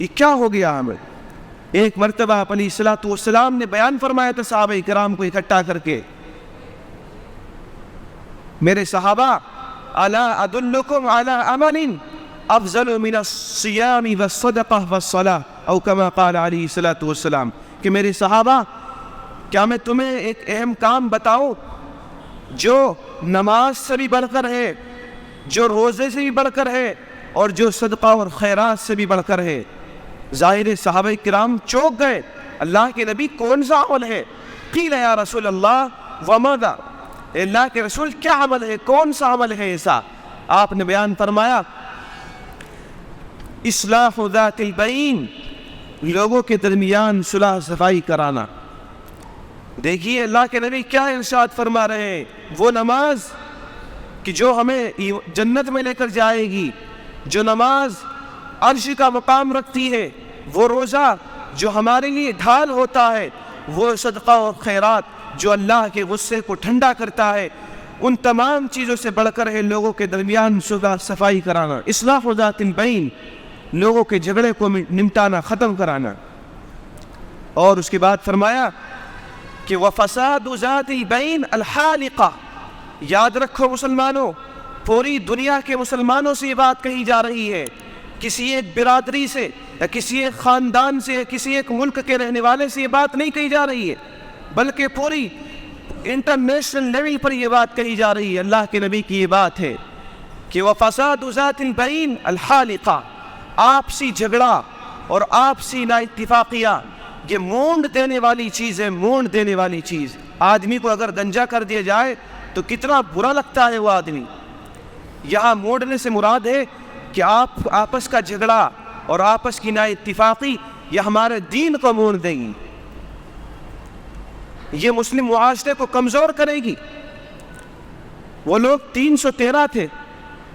یہ کیا ہو گیا ہمیں؟ ایک مرتبہ آپ علیہ الصلوۃ والسلام نے بیان فرمایا تھا صحابہ کرام کو اکٹھا کر کے، میرے صحابہ الا ادلکم علی عمل افضل من الصیام والصدقہ والصلاۃ او کما قال علیہ الصلوۃ والسلام، کہ میرے صحابہ کیا میں تمہیں ایک اہم کام بتاؤں جو نماز سے بھی بڑھ کر ہے، جو روزے سے بھی بڑھ کر ہے، اور جو صدقہ اور خیرات سے بھی بڑھ کر ہے؟ ظاہر صحابہ کرام چونک گئے، اللہ کے نبی کون سا عمل ہے؟ قیل یا رسول اللہ وماذا، اللہ کے رسول کیا عمل ہے، کون سا عمل ہے ایسا؟ آپ نے بیان فرمایا اصلاح ذات البین، لوگوں کے درمیان صلح صفائی کرانا۔ دیکھیے اللہ کے نبی کیا ارشاد فرما رہے ہیں، وہ نماز کہ جو ہمیں جنت میں لے کر جائے گی، جو نماز عرش کا مقام رکھتی ہے، وہ روزہ جو ہمارے لیے ڈھال ہوتا ہے، وہ صدقہ اور خیرات جو اللہ کے غصے کو ٹھنڈا کرتا ہے، ان تمام چیزوں سے بڑھ کر ہے لوگوں کے درمیان صلح صفائی کرانا، اصلاح ذات البین، لوگوں کے جھگڑے کو نمٹانا، ختم کرانا۔ اور اس کے بعد فرمایا کہ وفساد ذات البین الحالقہ، یاد رکھو مسلمانوں، پوری دنیا کے مسلمانوں سے یہ بات کہی جا رہی ہے، کسی ایک برادری سے یا کسی ایک خاندان سے یا کسی ایک ملک کے رہنے والے سے یہ بات نہیں کہی جا رہی ہے، بلکہ پوری انٹرنیشنل لیول پر یہ بات کہی جا رہی ہے۔ اللہ کے نبی کی یہ بات ہے کہ وفساد ذات البین الحالقہ، آپسی جھگڑا اور آپسی نا اتفاقیہ یہ مونڈ دینے والی چیز ہے، مونڈ دینے والی چیز۔ آدمی کو اگر گنجا کر دیا جائے تو کتنا برا لگتا ہے وہ آدمی۔ یہاں موڑنے سے مراد ہے کہ آپ آپس کا جھگڑا اور آپس کی نا اتفاقی یہ ہمارے دین کو موڑ دے گی، یہ مسلم معاشرے کو کمزور کرے گی۔ وہ لوگ 313 تھے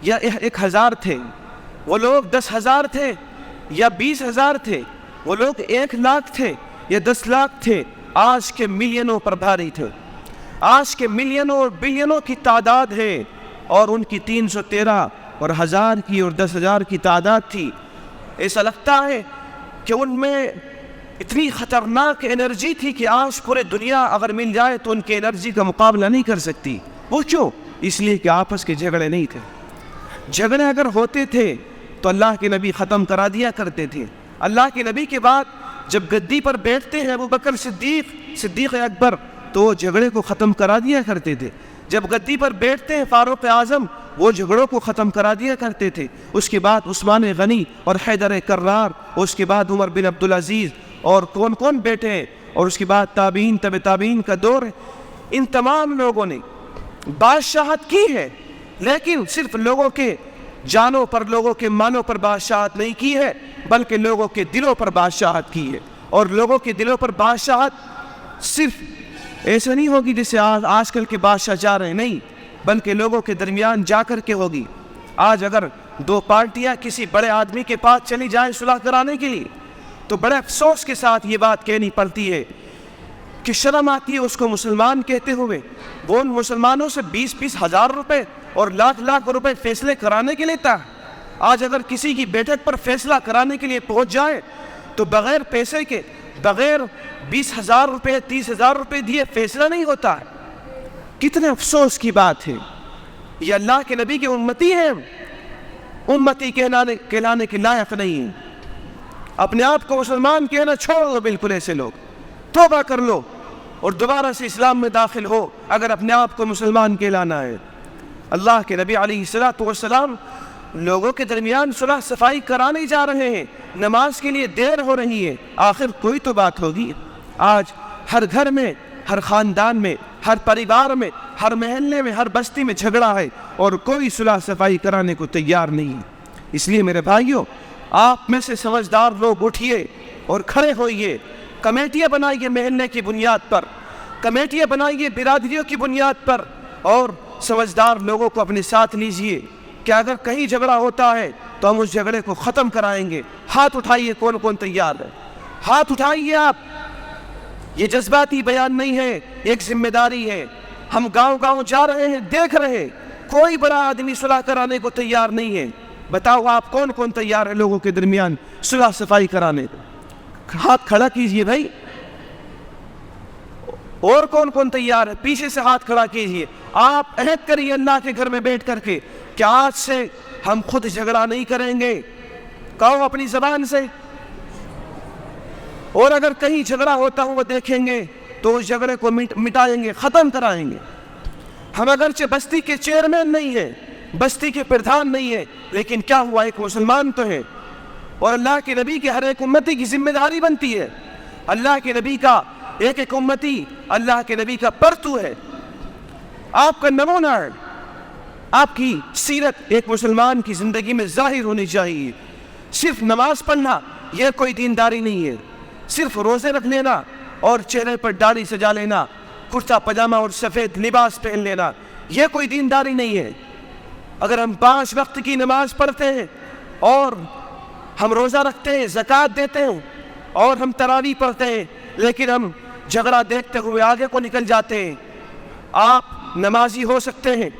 یا 1000 تھے، وہ لوگ 10,000 تھے یا 20,000 تھے، وہ لوگ 1,00,000 تھے یا 10 لاکھ تھے، آج کے ملینوں پر بھاری تھے۔ آج کے ملینوں اور بلینوں کی تعداد ہے، اور ان کی 313 اور 1000 کی اور 10,000 کی تعداد تھی۔ ایسا لگتا ہے کہ ان میں اتنی خطرناک انرجی تھی کہ آج پورے دنیا اگر مل جائے تو ان کی انرجی کا مقابلہ نہیں کر سکتی۔ وہ کیوں؟ اس لیے کہ آپس کے جھگڑے نہیں تھے۔ جھگڑے اگر ہوتے تھے تو اللہ کے نبی ختم کرا دیا کرتے تھے۔ اللہ کے نبی کے بعد جب گدی پر بیٹھتے ہیں ابوبکر صدیق اکبر تو وہ جھگڑے کو ختم کرا دیا کرتے تھے۔ جب گدی پر بیٹھتے ہیں فاروق اعظم، وہ جھگڑوں کو ختم کرا دیا کرتے تھے۔ اس کے بعد عثمان غنی اور حیدر کرار، اس کے بعد عمر بن عبدالعزیز، اور کون کون بیٹھے ہیں، اور اس کے بعد تابعین تابعین کا دور ہے۔ ان تمام لوگوں نے بادشاہت کی ہے، لیکن صرف لوگوں کے جانوں پر، لوگوں کے مالوں پر بادشاہت نہیں کی ہے، بلکہ لوگوں کے دلوں پر بادشاہت کی ہے۔ اور لوگوں کے دلوں پر بادشاہت صرف ایسے نہیں ہوگی جیسے آج کل کے بادشاہ جا رہے ہیں، نہیں، بلکہ لوگوں کے درمیان جا کر کے ہوگی۔ آج اگر دو پارٹیاں کسی بڑے آدمی کے پاس چلی جائیں صلح کرانے کے لیے تو بڑے افسوس کے ساتھ یہ بات کہنی پڑتی ہے کہ شرم آتی ہے اس کو مسلمان کہتے ہوئے۔ وہ ان مسلمانوں سے 20-20 ہزار روپے اور لاکھ روپے فیصلے کرانے کے لیے تھا۔ آج اگر کسی کی بیٹھک پر فیصلہ کرانے کے لیے پہنچ جائے تو بغیر پیسے کے، بغیر 20,000 روپے 30,000 روپے دیے فیصلہ نہیں ہوتا ہے۔ کتنے افسوس کی بات ہے۔ یہ اللہ کے نبی کے امتی ہیں، امتی کہلانے کے لائق نہیں ہیں۔ اپنے آپ کو مسلمان کہنا چھوڑ دو، بالکل ایسے لوگ توبہ کر لو اور دوبارہ سے اسلام میں داخل ہو اگر اپنے آپ کو مسلمان کہلانا ہے۔ اللہ کے نبی علیہ الصلوۃ والسلام لوگوں کے درمیان صلح صفائی کرانے جا رہے ہیں، نماز کے لیے دیر ہو رہی ہے، آخر کوئی تو بات ہوگی۔ آج ہر گھر میں، ہر خاندان میں، ہر پریوار میں، ہر محلے میں، ہر بستی میں جھگڑا ہے اور کوئی صلح صفائی کرانے کو تیار نہیں ہے۔ اس لیے میرے بھائیوں، آپ میں سے سمجھدار لوگ اٹھیے اور کھڑے ہوئیے، کمیٹیاں بنائیے محلے کی بنیاد پر، کمیٹیاں بنائیے برادریوں کی بنیاد پر، اور سمجھدار لوگوں کو اپنے ساتھ لیجئے کہ اگر کہیں جھگڑا ہوتا ہے تو ہم اس جھگڑے کو ختم کرائیں گے۔ ہاتھ اٹھائیے، کون کون تیار ہے؟ ہاتھ اٹھائیے آپ۔ یہ جذباتی بیان نہیں ہے، ایک ذمہ داری ہے۔ ہم گاؤں گاؤں جا رہے ہیں، دیکھ رہے ہیں کوئی بڑا آدمی صلح کرانے کو تیار نہیں ہے۔ بتاؤ آپ کون کون تیار ہے لوگوں کے درمیان صلح صفائی کرانے؟ ہاتھ کھڑا کیجئے بھائی. اور کون کون تیار ہے؟ پیچھے سے ہاتھ کھڑا کیجئے. آپ عہد کریے اللہ کے گھر میں بیٹھ کر کے کہ آج سے ہم خود جھگڑا نہیں کریں گے. کہو اپنی زبان سے. اور اگر کہیں جھگڑا ہوتا ہوا دیکھیں گے تو اس جھگڑے کو مٹائیں گے، ختم کرائیں گے. ہم اگرچہ بستی کے چیئرمین نہیں ہیں، بستی کے پردھان نہیں ہیں، لیکن کیا ہوا، ایک مسلمان تو ہے. اور اللہ کے نبی کے ہر ایک امتی کی ذمہ داری بنتی ہے. اللہ کے نبی کا ایک ایک امتی اللہ کے نبی کا پرتو ہے، آپ کا نمونہ ہے. آپ کی سیرت ایک مسلمان کی زندگی میں ظاہر ہونی چاہیے. صرف نماز پڑھنا یہ کوئی دینداری نہیں ہے. صرف روزے رکھ لینا اور چہرے پر داڑھی سجا لینا، کرتا پاجامہ اور سفید لباس پہن لینا، یہ کوئی دینداری نہیں ہے. اگر ہم 5 وقت کی نماز پڑھتے ہیں اور ہم روزہ رکھتے ہیں، زکوٰۃ دیتے ہیں اور ہم تراویح پڑھتے ہیں، لیکن ہم جھگڑا دیکھتے ہوئے آگے کو نکل جاتے ہیں. آپ نمازی ہو سکتے ہیں،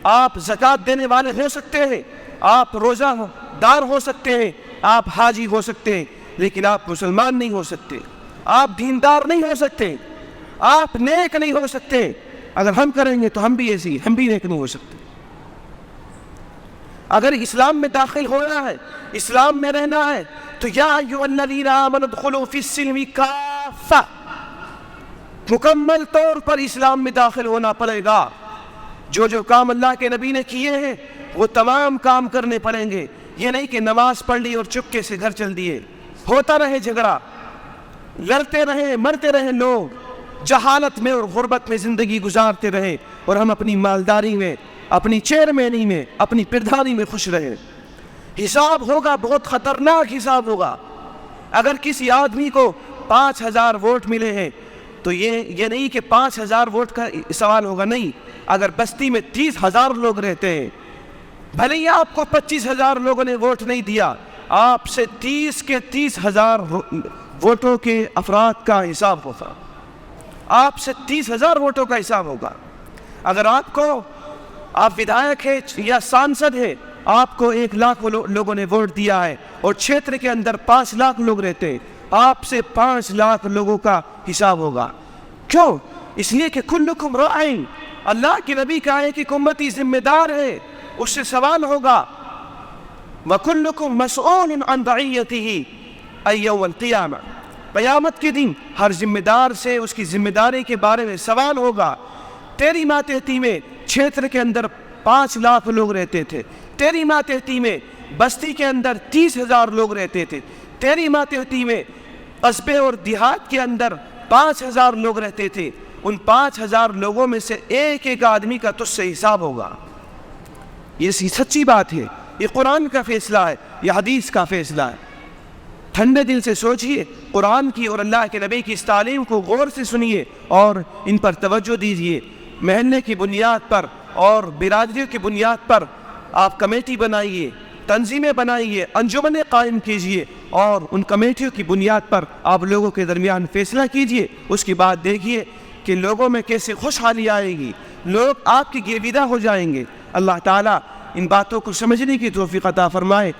آپ زکوٰۃ دینے والے ہو سکتے ہیں، آپ روزہ دار ہو سکتے ہیں، آپ حاجی ہو سکتے ہیں، لیکن آپ مسلمان نہیں ہو سکتے، آپ دیندار نہیں ہو سکتے، آپ نیک نہیں ہو سکتے. اگر ہم کریں گے تو ہم بھی ایسی، ہم بھی نیک نہیں ہو سکتے. اگر اسلام میں داخل ہونا ہے، اسلام میں رہنا ہے، تو یا ایھا الذین آمنوا ادخلوا فی السلم کافہ، مکمل طور پر اسلام میں داخل ہونا پڑے گا. جو کام اللہ کے نبی نے کیے ہیں وہ تمام کام کرنے پڑیں گے. یہ نہیں کہ نماز پڑھ لی اور چپکے سے گھر چل دیے. ہوتا رہے جھگڑا، لڑتے رہے، مرتے رہے لوگ، جہالت میں اور غربت میں زندگی گزارتے رہے، اور ہم اپنی مالداری میں، اپنی چیئرمینی میں، اپنی پردھانی میں خوش رہے. حساب ہوگا، بہت خطرناک حساب ہوگا. اگر کسی آدمی کو 5000 ووٹ ملے ہیں تو یہ نہیں کہ 5000 ووٹ کا سوال ہوگا. نہیں، اگر بستی میں 30,000 لوگ رہتے ہیں، بھلے ہی آپ کو 25,000 لوگوں نے ووٹ نہیں دیا، آپ سے 30 کے 30,000 ووٹوں کے افراد کا حساب ہوگا. آپ سے 30,000 ووٹوں کا حساب ہوگا. اگر آپ ودھایک ہے یا سانسد ہے، آپ کو 1,00,000 لوگوں نے ووٹ دیا ہے اور چھیتر کے اندر 5,00,000 لوگ رہتے ہیں، آپ سے 5,00,000 لوگوں کا حساب ہوگا. کیوں؟ اس لیے کہ کلکم راعٍ، اللہ کے نبی کا ہے کہ امتی ذمہ دار ہے، اس سے سوال ہوگا. وَكُلُّكُمْ مَسْئُولٌ عَنْ رَعِيَّتِهِ أَيَّ يَوْمَ الْقِيَامَةِ، قیامت کے دن ہر ذمہ دار سے اس کی ذمہ داری کے بارے میں سوال ہوگا. تیری ماتحتی میں چھیتر کے اندر 5,00,000 لوگ رہتے تھے، تیری ماتحتی میں بستی کے اندر 30,000 لوگ رہتے تھے، تیری ماتحتی میں قصبے اور دیہات کے اندر 5,000 لوگ رہتے تھے. ان 5,000 لوگوں میں سے ایک ایک آدمی کا تجھ سے حساب ہوگا. یہ سچی بات ہے، یہ قرآن کا فیصلہ ہے، یہ حدیث کا فیصلہ ہے. ٹھنڈے دل سے سوچئے، قرآن کی اور اللہ کے نبی کی اس تعلیم کو غور سے سنیے اور ان پر توجہ دیجئے. محلے کی بنیاد پر اور برادریوں کی بنیاد پر آپ کمیٹی بنائیے، تنظیمیں بنائیے، انجمنیں قائم کیجئے، اور ان کمیٹیوں کی بنیاد پر آپ لوگوں کے درمیان فیصلہ کیجئے. اس کے بعد دیکھیے کہ لوگوں میں کیسے خوشحالی آئے گی، لوگ آپ کی گرویدہ ہو جائیں گے. اللہ تعالیٰ ان باتوں کو سمجھنے کی توفیق عطا فرمائے.